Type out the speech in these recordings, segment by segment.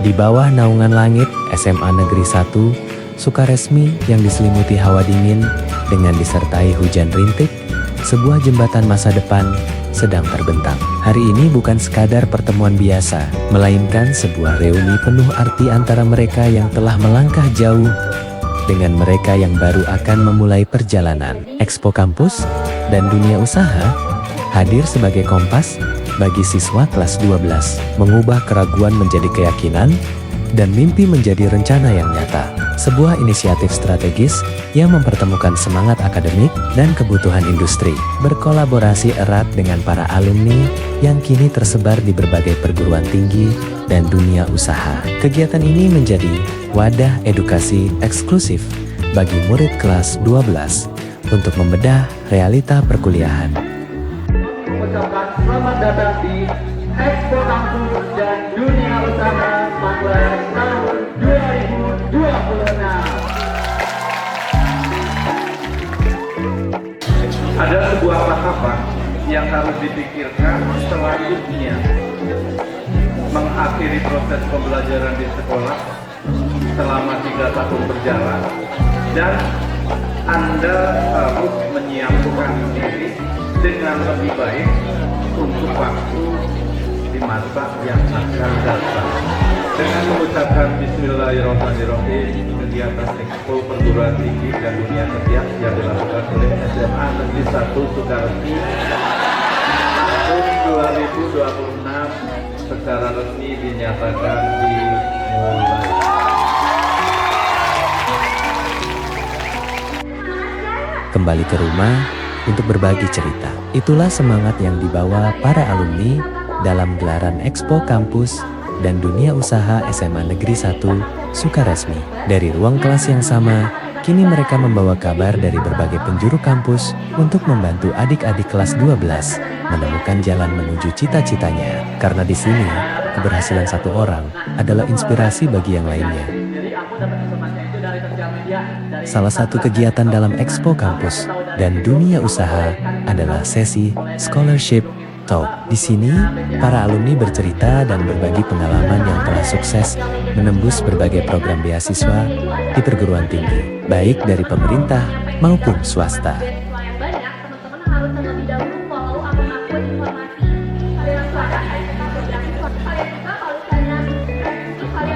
Di bawah naungan langit SMA Negeri 1 Sukaresmi yang diselimuti hawa dingin dengan disertai hujan rintik, sebuah jembatan masa depan sedang terbentang. Hari ini bukan sekadar pertemuan biasa, melainkan sebuah reuni penuh arti antara mereka yang telah melangkah jauh dengan mereka yang baru akan memulai perjalanan. Expo Kampus dan Dunia Usaha hadir sebagai kompas bagi siswa kelas 12, mengubah keraguan menjadi keyakinan dan mimpi menjadi rencana yang nyata. Sebuah inisiatif strategis yang mempertemukan semangat akademik dan kebutuhan industri, berkolaborasi erat dengan para alumni yang kini tersebar di berbagai perguruan tinggi dan dunia usaha. Kegiatan ini menjadi wadah edukasi eksklusif bagi murid kelas 12 untuk membedah realita perkuliahan. Mengucapkan selamat datang di Expo Kampus dan Dunia Usaha Magelang tahun 2026. Ada sebuah tahapan yang harus dipikirkan selanjutnya. Mengakhiri proses pembelajaran di sekolah selama 3 tahun berjalan, dan Anda harus menyiapkan diri dengan lebih baik untuk waktu di masa yang akan datang. Dengan mengucapkan Bismillahirrahmanirrahim, kegiatan Expo Perguruan Tinggi dan Dunia Kerja yang dilakukan oleh SMA Negeri 1 Sukaresmi tahun 2026 secara resmi dinyatakan dimulai. Kembali ke rumah untuk berbagi cerita. Itulah semangat yang dibawa para alumni dalam gelaran Expo Kampus dan Dunia Usaha SMA Negeri 1 Sukaresmi. Dari ruang kelas yang sama, kini mereka membawa kabar dari berbagai penjuru kampus untuk membantu adik-adik kelas 12 menemukan jalan menuju cita-citanya. Karena di sini, keberhasilan satu orang adalah inspirasi bagi yang lainnya. Salah satu kegiatan dalam Expo Kampus dan Dunia Usaha adalah sesi Scholarship Talk. Di sini, para alumni bercerita dan berbagi pengalaman yang telah sukses menembus berbagai program beasiswa di perguruan tinggi, baik dari pemerintah maupun swasta.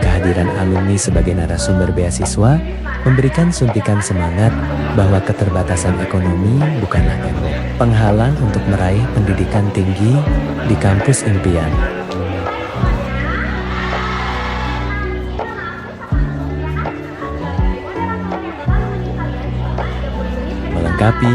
Kehadiran alumni sebagai narasumber beasiswa memberikan suntikan semangat bahwa keterbatasan ekonomi bukanlah tembok penghalang untuk meraih pendidikan tinggi di kampus impian. Melengkapi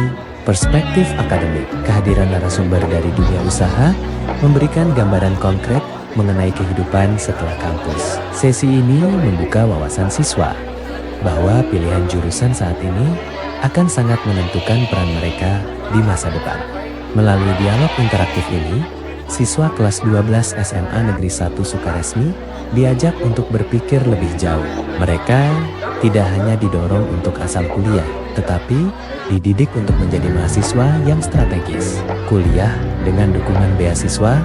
perspektif akademik, kehadiran narasumber dari dunia usaha memberikan gambaran konkret mengenai kehidupan setelah kampus. Sesi ini membuka wawasan siswa bahwa pilihan jurusan saat ini akan sangat menentukan peran mereka di masa depan. Melalui dialog interaktif ini, siswa kelas 12 SMA Negeri 1 Sukaresmi diajak untuk berpikir lebih jauh. Mereka tidak hanya didorong untuk asal kuliah, tetapi dididik untuk menjadi mahasiswa yang strategis, kuliah dengan dukungan beasiswa,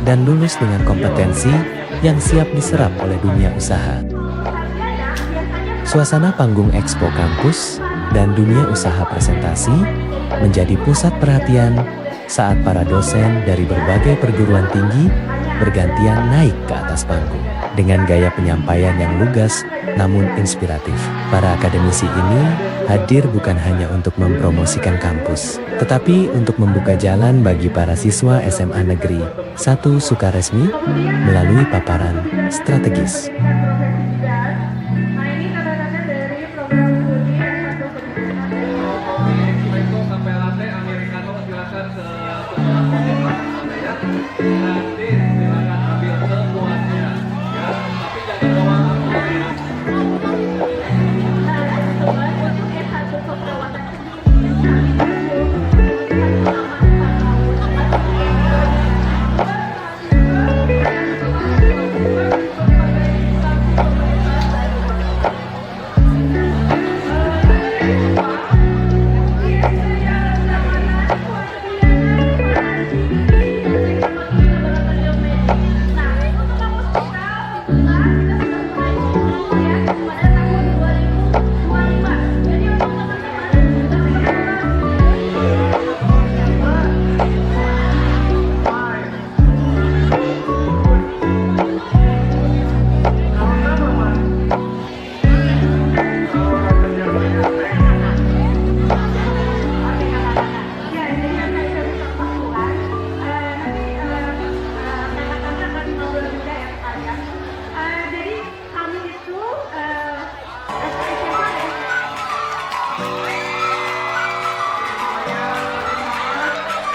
dan lulus dengan kompetensi yang siap diserap oleh dunia usaha. Suasana panggung Expo Kampus dan Dunia Usaha presentasi menjadi pusat perhatian saat para dosen dari berbagai perguruan tinggi bergantian naik ke atas panggung. Dengan gaya penyampaian yang lugas namun inspiratif, para akademisi ini hadir bukan hanya untuk mempromosikan kampus, tetapi untuk membuka jalan bagi para siswa SMA Negeri 1 Sukaresmi melalui paparan strategis.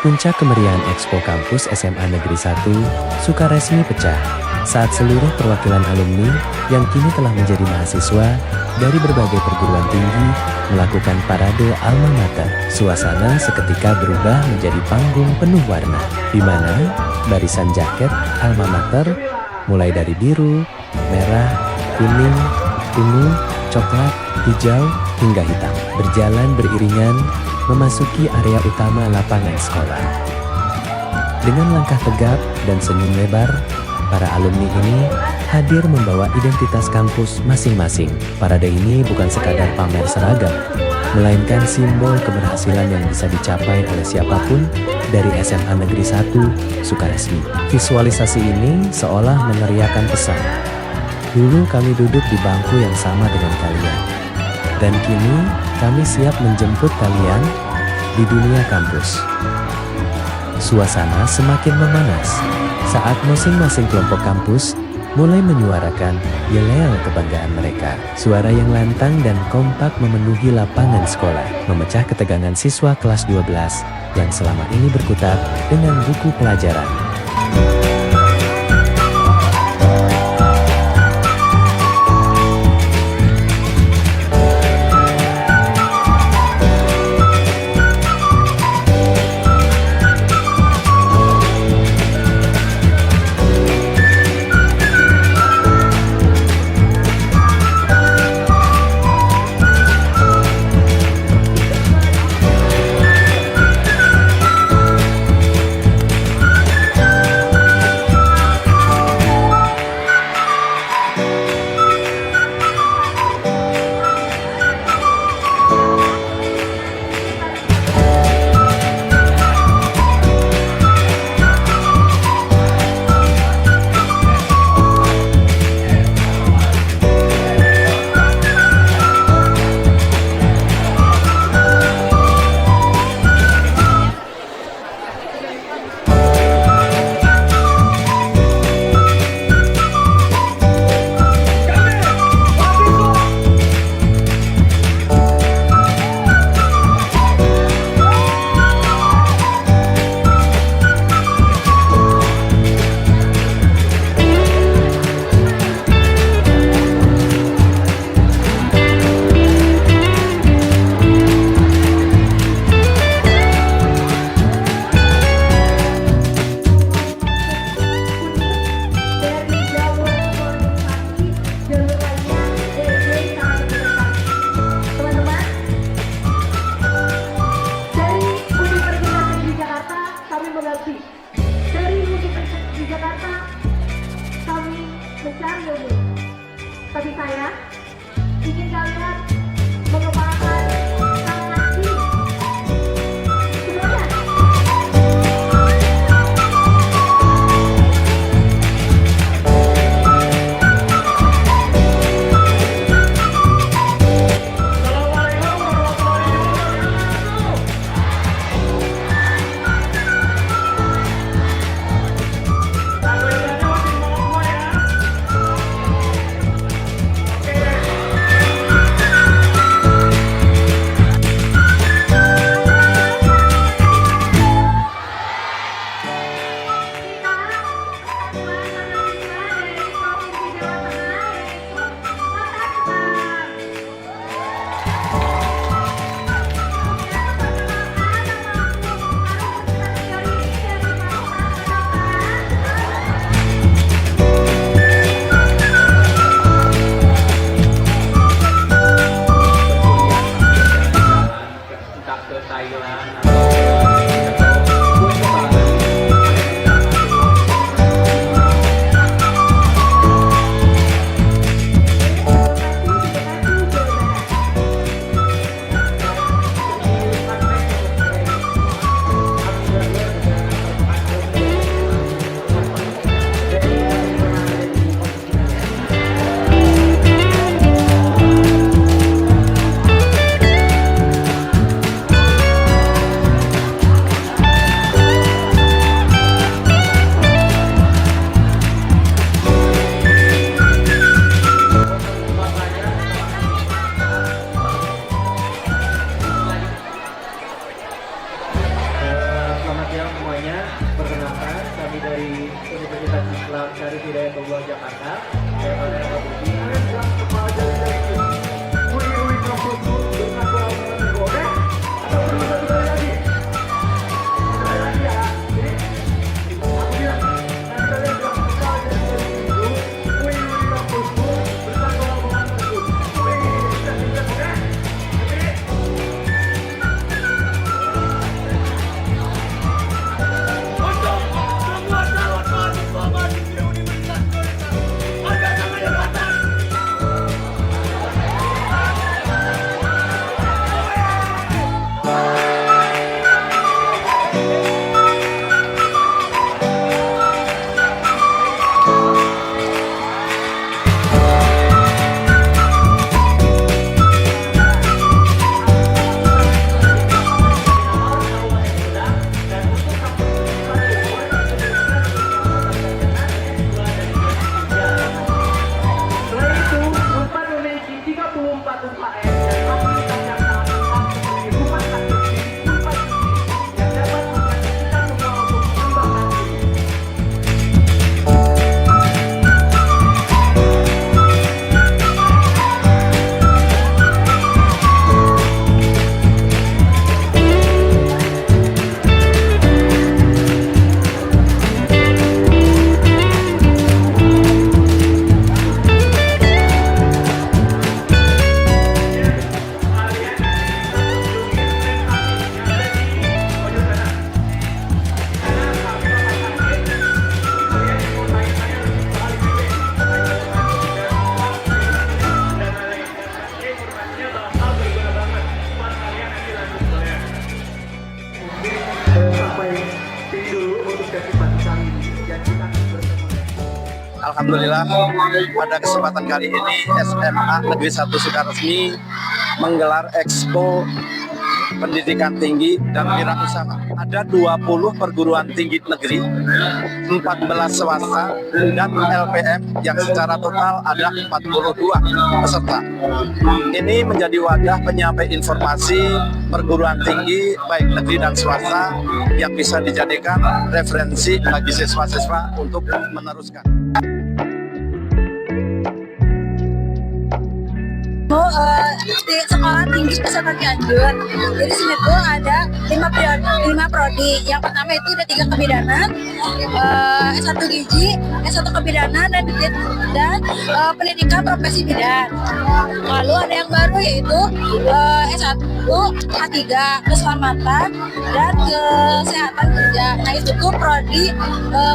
Puncak kemeriahan Expo Kampus SMA Negeri 1 Sukaresmi pecah saat seluruh perwakilan alumni yang kini telah menjadi mahasiswa dari berbagai perguruan tinggi melakukan parade alma mater. Suasana seketika berubah menjadi panggung penuh warna, di mana barisan jaket alma mater mulai dari biru, merah, kuning, ungu, coklat, hijau, hingga hitam berjalan beriringan memasuki area utama lapangan sekolah. Dengan langkah tegap dan senyum lebar, para alumni ini hadir membawa identitas kampus masing-masing. Parade ini bukan sekadar pamer seragam, melainkan simbol keberhasilan yang bisa dicapai oleh siapapun dari SMA Negeri 1 Sukaresmi. Visualisasi ini seolah meneriakan pesan. Dulu kami duduk di bangku yang sama dengan kalian, dan kini kami siap menjemput kalian di dunia kampus. Suasana semakin memanas saat masing-masing kelompok kampus mulai menyuarakan yel-yel kebanggaan mereka. Suara yang lantang dan kompak memenuhi lapangan sekolah, memecah ketegangan siswa kelas 12 yang selama ini berkutat dengan buku pelajaran. Tapi saya ingin kalian mengembangkan sang hati semuanya. Perkenalkan, kami dari Universitas Islam Syarif Hidayat Bogor Jakarta. Saya Fadil Abudi. Alhamdulillah pada kesempatan kali ini SMA Negeri 1 Sukaresmi menggelar Expo Pendidikan Tinggi dan Wirausaha. Ada 20 perguruan tinggi negeri, 14 swasta, dan LPM yang secara total ada 42 peserta. Ini menjadi wadah penyampai informasi perguruan tinggi baik negeri dan swasta yang bisa dijadikan referensi bagi siswa-siswa untuk meneruskan. Di sekolah tinggi peserta Cianjur. Jadi sini tuh ada 5 prodi. Yang pertama itu ada 3 kebidanan, S1 gizi, S1 kebidanan dan pendidikan profesi bidan. Lalu ada yang baru yaitu S1 A3 keselamatan dan kesehatan kerja. Nah itu tuh prodi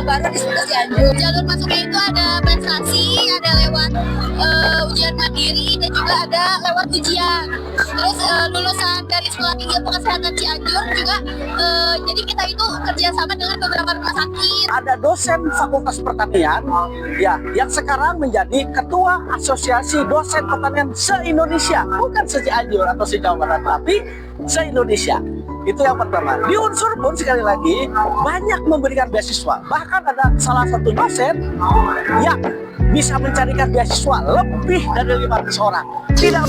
baru di Cianjur. Jalur masuknya itu ada prestasi, ada lewat ujian mandiri dan juga ada lewat ujian. Terus lulusan dari Sekolah Tinggi Ilmu Kesehatan Cianjur juga jadi kita itu kerjasama dengan beberapa rumah sakit. Ada dosen Fakultas Pertanian ya yang sekarang menjadi ketua Asosiasi Dosen Pertanian se-Indonesia, bukan se-Cianjur atau se-Jawa Barat, tapi se-Indonesia. Itu yang pertama. Di Unsur pun sekali lagi banyak memberikan beasiswa. Bahkan ada salah satu dosen yang bisa mencarikan beasiswa lebih dari 500 orang. Tidak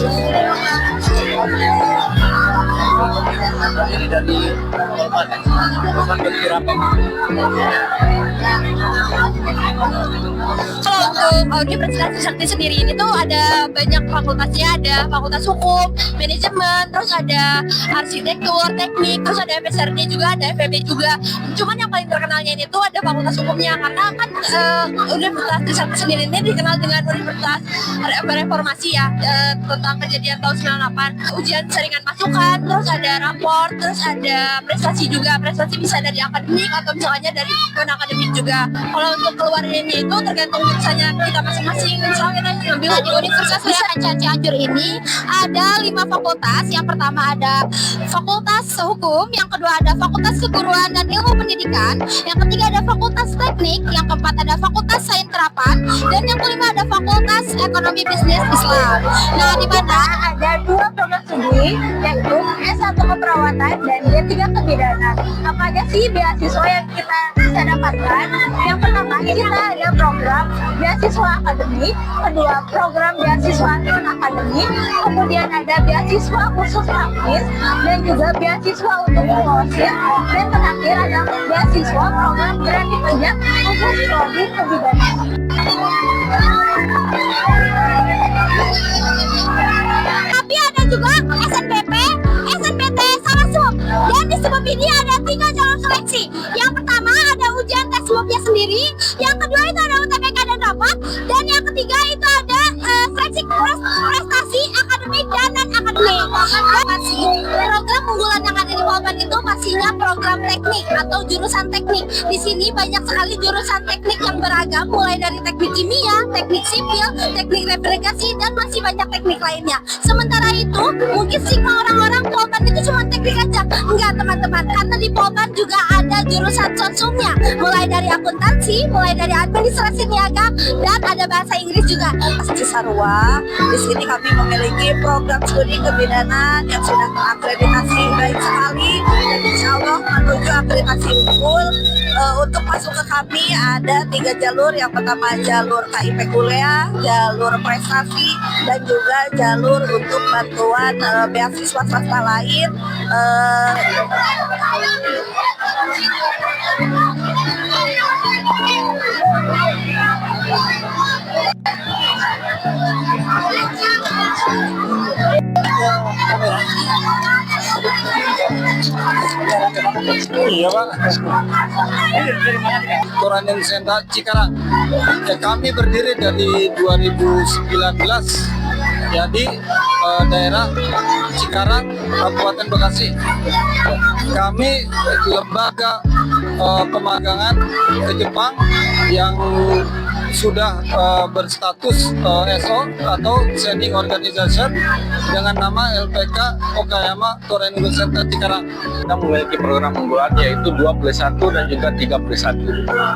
Kalau untuk Universitas Trisakti sendiri ini tuh ada banyak fakultasnya, ada fakultas hukum, manajemen, terus ada arsitektur, teknik, terus ada MSRD juga, ada FEB juga. Cuman yang paling terkenalnya ini tuh ada fakultas hukumnya, karena kan Universitas Trisakti sendiri ini dikenal dengan Universitas Reformasi ya, tentang kejadian tahun 98. Ujian saringan masukan, terus ada rapor, terus ada prestasi juga. Prestasi bisa dari akademik atau misalnya dari non-akademik juga. Kalau untuk keluarnya itu tergantung jurusannya kita masing-masing. Misalnya kita ngambil di Universitas Cianjur ini ada 5 fakultas. Yang pertama ada Fakultas Hukum, yang kedua ada Fakultas Keguruan dan Ilmu Pendidikan, yang ketiga ada Fakultas Teknik, yang keempat ada Fakultas Sains Terapan, dan yang kelima ada Fakultas Ekonomi Bisnis Islam. Nah, di mana ada 2 program studi yaitu S1 keperawatan dan D3 kebidanan. Apa aja sih beasiswa yang kita bisa dapatkan? Yang pertama ini kita ada program beasiswa akademik, kedua program beasiswa non akademik, kemudian ada beasiswa khusus praktis dan juga beasiswa untuk pengurusin, dan terakhir ada beasiswa program kreatif pajak khusus prodi kebidanan. Tapi ada juga SNPP, SNPT, sama SUB. Dan di SUB ini ada 3 jalur seleksi. Yang pertama ada ujian tes SUB-nya sendiri, yang kedua itu ada UTBK dan rapat, dan yang ketiga itu ada seleksi prestasi akademik dan non-akademik. Program unggulan yang ada di Polban itu pastinya program teknik atau jurusan teknik. Di sini banyak sekali jurusan teknik yang beragam, mulai dari teknik kimia, teknik sipil, teknik refrigerasi, dan masih banyak teknik lainnya. Sementara itu, mungkin stigma orang-orang Polban itu cuma teknik aja. Enggak teman-teman, karena di Polban juga ada jurusan sonsumnya, mulai dari akuntansi, mulai dari administrasi niaga, dan ada bahasa Inggris juga. Cisarua, di sini kami memiliki program studi kebidanan yang sudah terakreditasi baik sekali, dan insya Allah menuju akreditasi unggul. Untuk masuk ke kami ada 3 jalur. Yang pertama jalur KIP kuliah, jalur prestasi, dan juga jalur untuk bantuan beasiswa swasta lain. Iya Pak. Koranen Senta Cikarang. Ya, kami berdiri dari 2019. Jadi daerah Cikarang, Kabupaten Bekasi. Kami lembaga pemagangan ke Jepang yang sudah berstatus SO atau Sending Organization dengan nama LPK Okayama Torain Center Cikarang. Kita memiliki program unggulan yaitu 21 dan juga 31.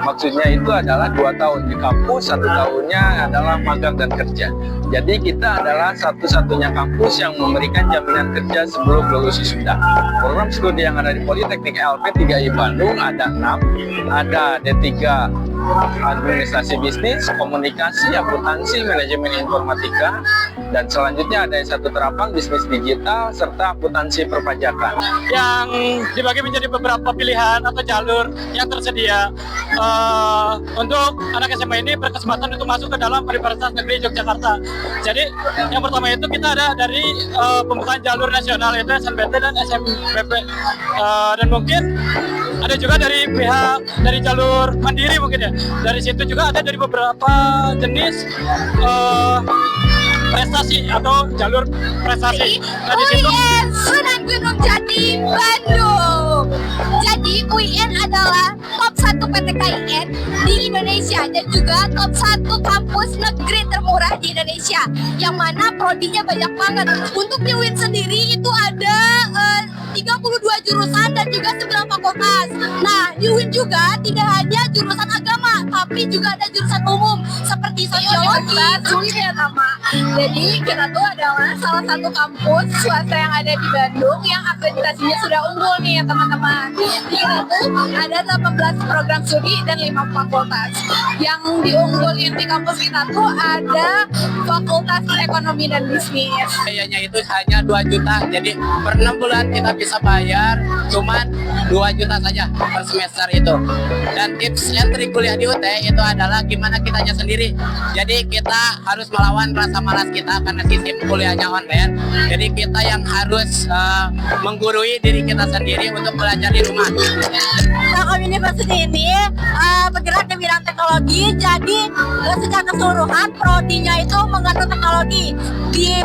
Maksudnya itu adalah 2 tahun di kampus, 1 tahunnya adalah magang dan kerja. Jadi kita adalah satu-satunya kampus yang memberikan jaminan kerja sebelum lulus wisuda. Program studi yang ada di Politeknik LP 3I Bandung ada 6, ada D3 Administrasi Bisnis, Komunikasi, Akuntansi, Manajemen Informatika, dan selanjutnya ada S1 Terapang Bisnis Digital serta Akuntansi Perpajakan. Yang dibagi menjadi beberapa pilihan atau jalur yang tersedia untuk anak SMA ini berkesempatan untuk masuk ke dalam Universitas Negeri Yogyakarta. Jadi yang pertama itu kita ada dari pembukaan jalur nasional itu SNPT dan SMPP, dan mungkin ada juga dari pihak dari jalur mandiri mungkin ya. Dari situ juga ada dari beberapa jenis prestasi atau jalur prestasi. Nah, di situ Sunan Gunung Jati, Bandung. Jadi UIN adalah top 1 PTKIN di Indonesia dan juga top 1 kampus negeri termurah di Indonesia, yang mana prodinya banyak banget. Untuk di UIN sendiri itu ada 32 jurusan dan juga 9 fakultas. Nah, di UIN juga tidak hanya jurusan agama, tapi juga ada jurusan umum seperti sosiologi, Sulit nama. Jadi kita tuh adalah salah satu kampus swasta yang ada di Bandung yang akreditasinya sudah unggul nih ya teman-teman. Kita tuh ada 18 program studi dan 5 fakultas. Yang diunggulin di kampus kita tuh ada Fakultas Ekonomi dan Bisnis. Biayanya itu hanya 2 juta, jadi per 6 bulan kita bisa bayar cuman 2 juta saja per semester itu. Dan tips entry kuliah di UT itu adalah gimana kitanya sendiri. Jadi kita harus melawan rasa malas kita karena sistem kuliahnya online. Jadi kita yang harus menggurui diri kita sendiri untuk belajar di rumah. Telkom University ini bergerak di bidang teknologi, jadi secara keseluruhan prodinya itu mengandung teknologi. Di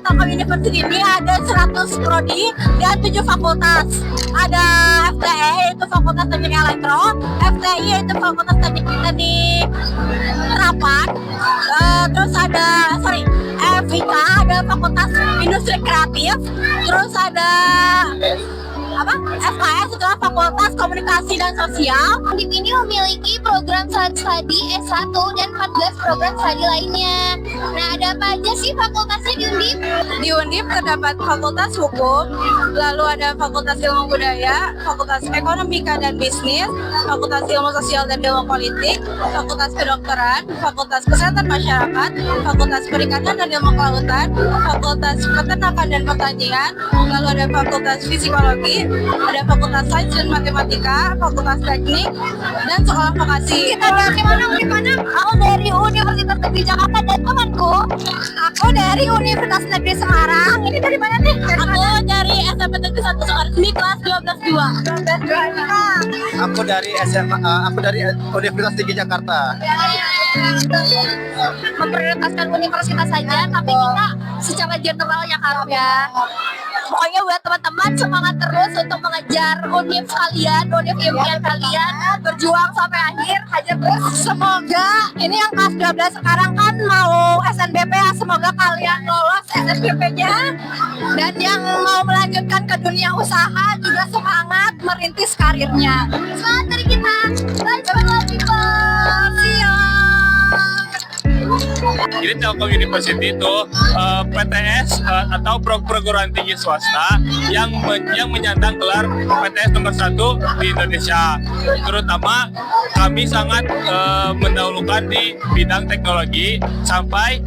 Telkom University ini ada 100 prodi dan 7 fakultas. Ada FTE yaitu Fakultas Teknik Elektro, FTI yaitu Fakultas Teknik Terapan, terus ada FIK ada Fakultas Industri Kreatif, terus ada FKS itu Fakultas Komunikasi dan Sosial. Undip ini memiliki program study S1 dan 14 program studi lainnya. Nah, ada apa aja sih fakultasnya di Undip? Di Undip terdapat Fakultas Hukum, lalu ada Fakultas Ilmu Budaya, Fakultas Ekonomika dan Bisnis, Fakultas Ilmu Sosial dan Ilmu Politik, Fakultas Kedokteran, Fakultas Kesehatan Masyarakat, Fakultas Perikanan dan Ilmu Kelautan, Fakultas Peternakan dan Pertanian, lalu ada Fakultas Psikologi, ada Fakultas Sains dan Matematika, Fakultas Teknik, dan Sekolah Vokasi. Kita dari mana? Aku dari Universitas Negeri Jakarta dan temanku. Aku dari Universitas Negeri Semarang. Ini dari mana nih? Aku dari SMP Negeri 1 Sukaresmi kelas 12-2. Aku dari Universitas Tinggi Jakarta. Memprioritaskan universitas saja, tapi kita secara general ya Kak ya. Pokoknya buat teman-teman semangat terus untuk mengejar univ kalian, univ impian kalian, berjuang sampai akhir, hajar terus. Semoga ini yang kelas 12 sekarang kan mau SNBP, semoga kalian lolos SNBP-nya. Dan yang mau melanjutkan ke dunia usaha juga semangat merintis karirnya. Semangat dari kita. Lanjut people. See ya. Jadi Telkom University itu PTS atau perguruan tinggi swasta yang menyandang gelar PTS nomor 1 di Indonesia. Terutama kami sangat mendahulukan di bidang teknologi sampai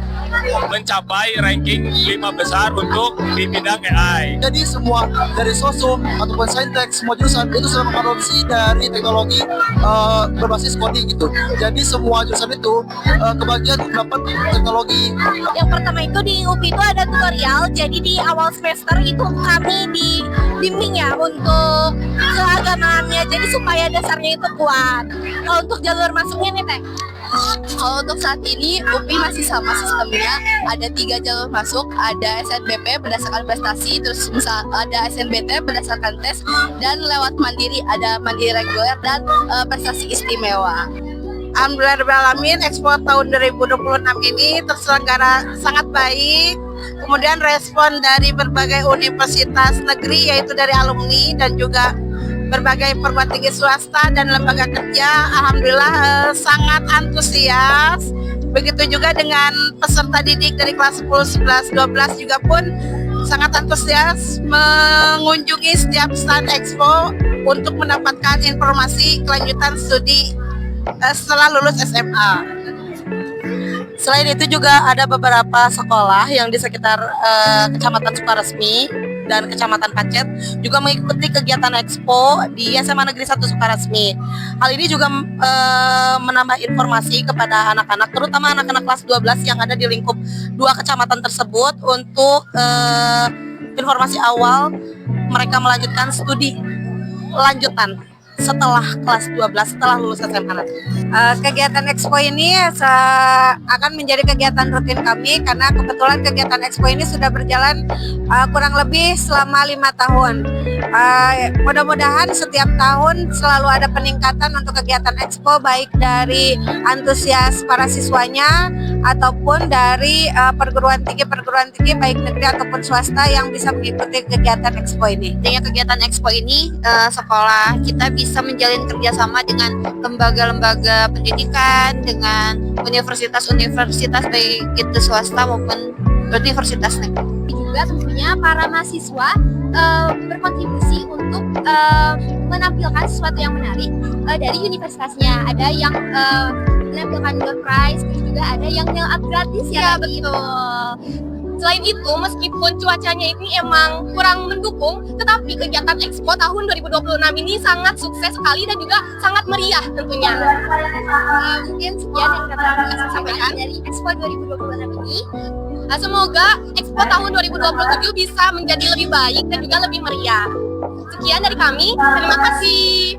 mencapai ranking 5 besar untuk di bidang AI. Jadi semua dari sosum ataupun saintek, semua jurusan itu sudah mengadopsi dari teknologi berbasis coding gitu. Jadi semua jurusan itu kebagian dapat teknologi. Yang pertama itu di UPI itu ada tutorial, jadi di awal semester itu kami dibimbing ya untuk keagamaannya, jadi supaya dasarnya itu kuat. Kalau untuk jalur masuknya nih Teh? Kalau untuk saat ini UPI masih sama sistemnya, ada 3 jalur masuk, ada SNBP berdasarkan prestasi, terus ada SNBT berdasarkan tes, dan lewat mandiri, ada mandiri reguler dan prestasi istimewa. Alhamdulillahirrahmanirrahim, Expo tahun 2026 ini terselenggara sangat baik. Kemudian respon dari berbagai universitas negeri, yaitu dari alumni dan juga berbagai perguruan tinggi swasta dan lembaga kerja, alhamdulillah sangat antusias. Begitu juga dengan peserta didik dari kelas 10, 11, 12 juga pun sangat antusias mengunjungi setiap stand Expo untuk mendapatkan informasi kelanjutan studi setelah lulus SMA. Selain itu juga ada beberapa sekolah yang di sekitar Kecamatan Sukaresmi dan Kecamatan Pacet juga mengikuti kegiatan Expo di SMA Negeri 1 Sukaresmi. Hal ini juga menambah informasi kepada anak-anak, terutama anak-anak kelas 12 yang ada di lingkup 2 kecamatan tersebut untuk informasi awal mereka melanjutkan studi lanjutan setelah kelas 12, setelah lulus SMA. Kegiatan Expo ini akan menjadi kegiatan rutin kami karena kebetulan kegiatan Expo ini sudah berjalan kurang lebih selama 5 tahun. Mudah-mudahan setiap tahun selalu ada peningkatan untuk kegiatan Expo, baik dari antusias para siswanya ataupun dari perguruan tinggi baik negeri ataupun swasta yang bisa mengikuti kegiatan Expo ini. Dengan kegiatan Expo ini, sekolah kita bisa menjalin kerjasama dengan lembaga-lembaga pendidikan, dengan universitas-universitas baik itu swasta maupun universitas negeri. Juga tentunya para mahasiswa berkontribusi untuk menampilkan sesuatu yang menarik dari universitasnya. Ada yang menampilkan door prize, juga ada yang up gratis ya. Betul. Selain itu, meskipun cuacanya ini emang kurang mendukung, tetapi kegiatan Expo tahun 2026 ini sangat sukses sekali dan juga sangat meriah tentunya. Mungkin sekian yang dapat saya sampaikan dari Expo 2026 ini. Semoga Expo tahun 2027 bisa menjadi lebih baik dan juga lebih meriah. Sekian dari kami, terima kasih.